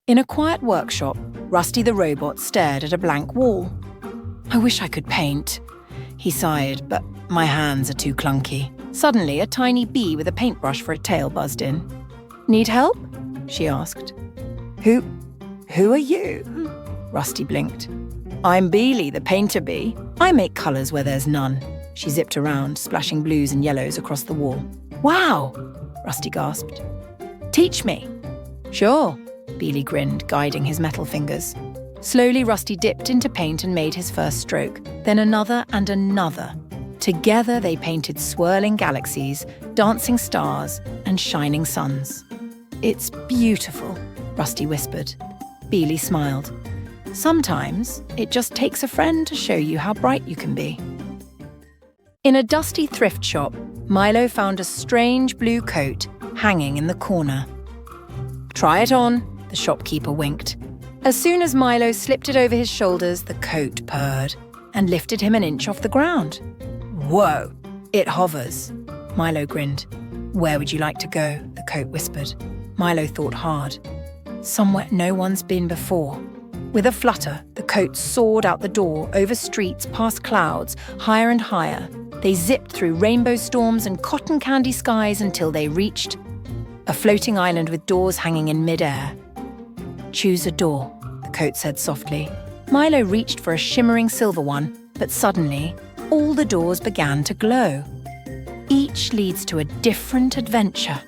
In a quiet workshop, Rusty the robot stared at a blank wall. "I wish I could paint," he sighed, "but my hands are too clunky." Suddenly, a tiny bee with a paintbrush for a tail buzzed in. "Need help?" she asked. Who are you?" Rusty blinked. "I'm Beely, the painter bee. I make colours where there's none." She zipped around, splashing blues and yellows across the wall. "Wow!" Rusty gasped. "Teach me." "Sure," Beely grinned, guiding his metal fingers. Slowly, Rusty dipped into paint and made his first stroke, then another and another. Together, they painted swirling galaxies, dancing stars, and shining suns. "It's beautiful," Rusty whispered. Beely smiled. "Sometimes, it just takes a friend to show you how bright you can be." In a dusty thrift shop, Milo found a strange blue coat hanging in the corner. "Try it on," the shopkeeper winked. As soon as Milo slipped it over his shoulders, the coat purred and lifted him an inch off the ground. "Whoa, it hovers," Milo grinned. "Where would you like to go?" the coat whispered. Milo thought hard. "Somewhere no one's been before." With a flutter, the coat soared out the door, over streets, past clouds, higher and higher. They zipped through rainbow storms and cotton candy skies until they reached a floating island with doors hanging in midair. "Choose a door," the coat said softly. Milo reached for a shimmering silver one, but suddenly, all the doors began to glow. "Each leads to a different adventure,"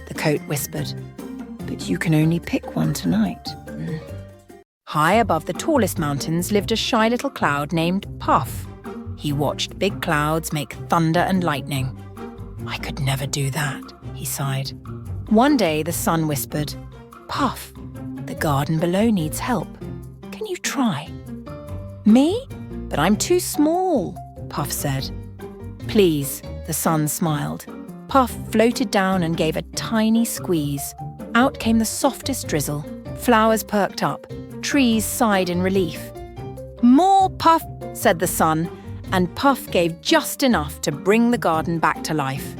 the coat whispered. "But you can only pick one tonight." High above the tallest mountains lived a shy little cloud named Puff. He watched big clouds make thunder and lightning. "I could never do that," he sighed. One day the sun whispered, "Puff, the garden below needs help. Can you try?" "Me? But I'm too small," Puff said. "Please," the sun smiled. Puff floated down and gave a tiny squeeze. Out came the softest drizzle. Flowers perked up. Trees sighed in relief. "More, Puff," said the sun, and Puff gave just enough to bring the garden back to life.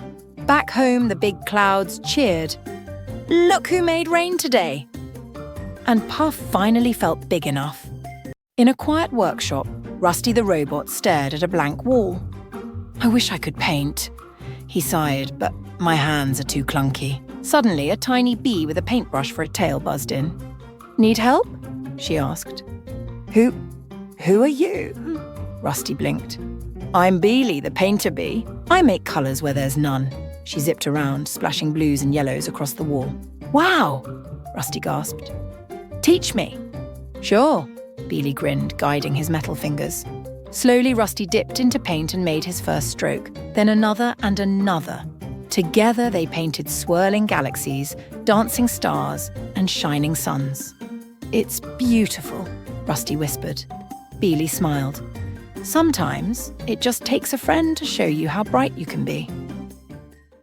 Back home, the big clouds cheered. "Look who made rain today!" And Puff finally felt big enough. In a quiet workshop, Rusty the robot stared at a blank wall. "I wish I could paint," he sighed, "but my hands are too clunky." Suddenly, a tiny bee with a paintbrush for a tail buzzed in. "Need help?" she asked. Who are you?" Rusty blinked. "I'm Beely, the painter bee. I make colours where there's none." She zipped around, splashing blues and yellows across the wall. "Wow!" Rusty gasped. "Teach me." "Sure," Beely grinned, guiding his metal fingers. Slowly, Rusty dipped into paint and made his first stroke, then another and another. Together, they painted swirling galaxies, dancing stars, and shining suns. "It's beautiful," Rusty whispered. Beely smiled. "Sometimes, it just takes a friend to show you how bright you can be."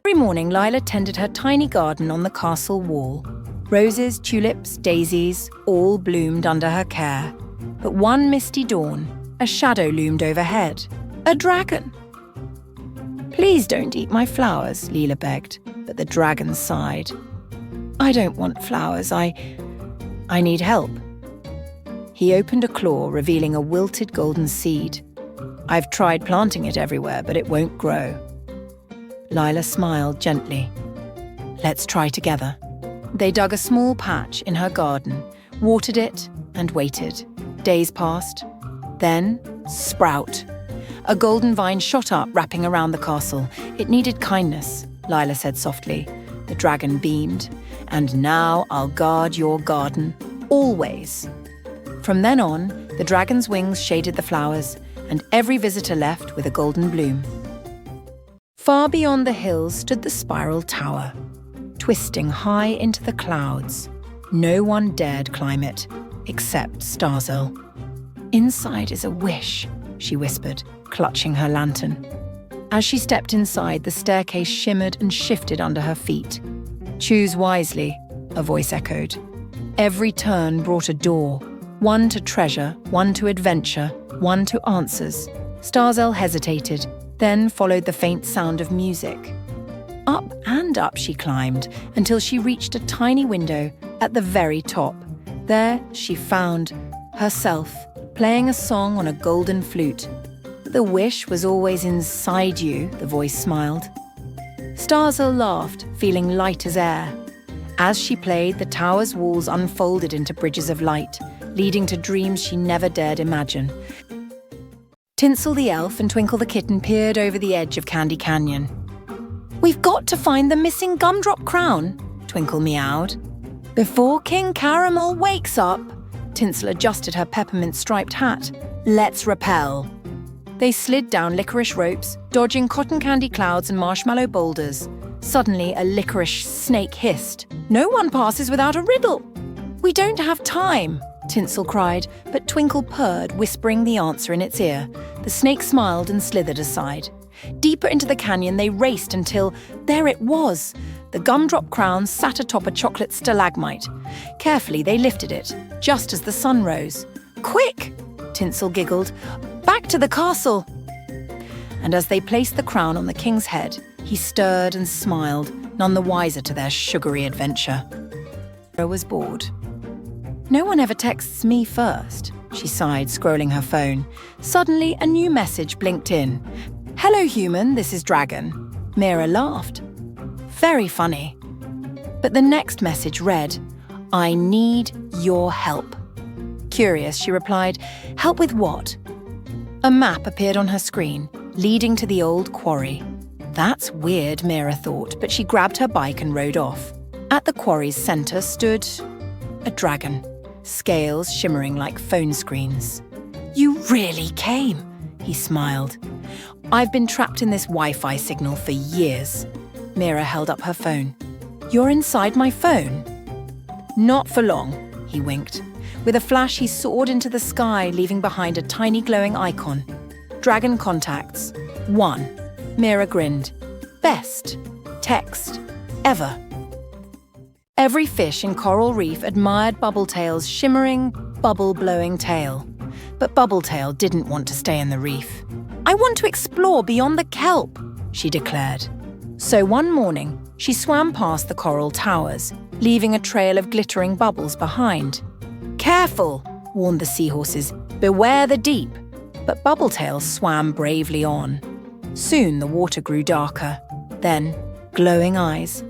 Every morning, Lila tended her tiny garden on the castle wall. Roses, tulips, daisies, all bloomed under her care. But one misty dawn, a shadow loomed overhead. A dragon! "Please don't eat my flowers," Lila begged, but the dragon sighed. "I don't want flowers, I need help." He opened a claw, revealing a wilted golden seed. "I've tried planting it everywhere, but it won't grow." Lila smiled gently. "Let's try together." They dug a small patch in her garden, watered it, and waited. Days passed. Then, sprout! A golden vine shot up, wrapping around the castle. "It needed kindness," Lila said softly. The dragon beamed. "And now I'll guard your garden, always." From then on, the dragon's wings shaded the flowers, and every visitor left with a golden bloom. Far beyond the hills stood the spiral tower, twisting high into the clouds. No one dared climb it, except Starzl. "Inside is a wish," she whispered, clutching her lantern. As she stepped inside, the staircase shimmered and shifted under her feet. "Choose wisely," a voice echoed. Every turn brought a door, one to treasure, one to adventure, one to answers. Starzl hesitated, then followed the faint sound of music. Up and up she climbed until she reached a tiny window at the very top. There she found herself playing a song on a golden flute. The wish was always inside you, the voice smiled. Starzl laughed, feeling light as air. As she played, the tower's walls unfolded into bridges of light, leading to dreams she never dared imagine. Tinsel the elf and Twinkle the kitten peered over the edge of Candy Canyon. "We've got to find the missing gumdrop crown," Twinkle meowed. "Before King Caramel wakes up," Tinsel adjusted her peppermint-striped hat. "Let's rappel." They slid down licorice ropes, dodging cotton candy clouds and marshmallow boulders. Suddenly, a licorice snake hissed. "No one passes without a riddle." "We don't have time," Tinsel cried, but Twinkle purred, whispering the answer in its ear. The snake smiled and slithered aside. Deeper into the canyon they raced until there it was. The gumdrop crown sat atop a chocolate stalagmite. Carefully they lifted it, just as the sun rose. "Quick!" Tinsel giggled. "Back to the castle!" And as they placed the crown on the king's head, he stirred and smiled, none the wiser to their sugary adventure. Mira was bored. "No one ever texts me first," she sighed, scrolling her phone. Suddenly, a new message blinked in. "Hello, human, this is Dragon." Mira laughed. Very funny. But the next message read, "I need your help." Curious, she replied, "Help with what?" A map appeared on her screen, leading to the old quarry. That's weird, Mira thought, but she grabbed her bike and rode off. At the quarry's centre stood a dragon, scales shimmering like phone screens. "You really came," he smiled. "I've been trapped in this Wi-Fi signal for years." Mira held up her phone. "You're inside my phone?" "Not for long," he winked. With a flash, he soared into the sky, leaving behind a tiny glowing icon. Dragon contacts. 1. Mira grinned. Best text ever. Every fish in Coral Reef admired Bubbletail's shimmering, bubble-blowing tail. But Bubbletail didn't want to stay in the reef. "I want to explore beyond the kelp," she declared. So one morning, she swam past the coral towers, leaving a trail of glittering bubbles behind. "Careful," warned the seahorses. "Beware the deep." But Bubbletail swam bravely on. Soon the water grew darker. Then, glowing eyes.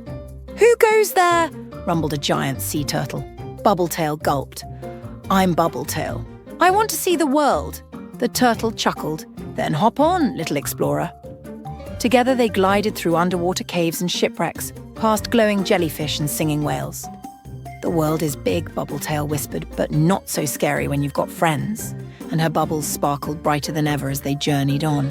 "Who goes there?" rumbled a giant sea turtle. Bubbletail gulped. "I'm Bubbletail. I want to see the world." The turtle chuckled. "Then hop on, little explorer." Together they glided through underwater caves and shipwrecks, past glowing jellyfish and singing whales. "The world is big," Bubbletail whispered, "but not so scary when you've got friends." And her bubbles sparkled brighter than ever as they journeyed on.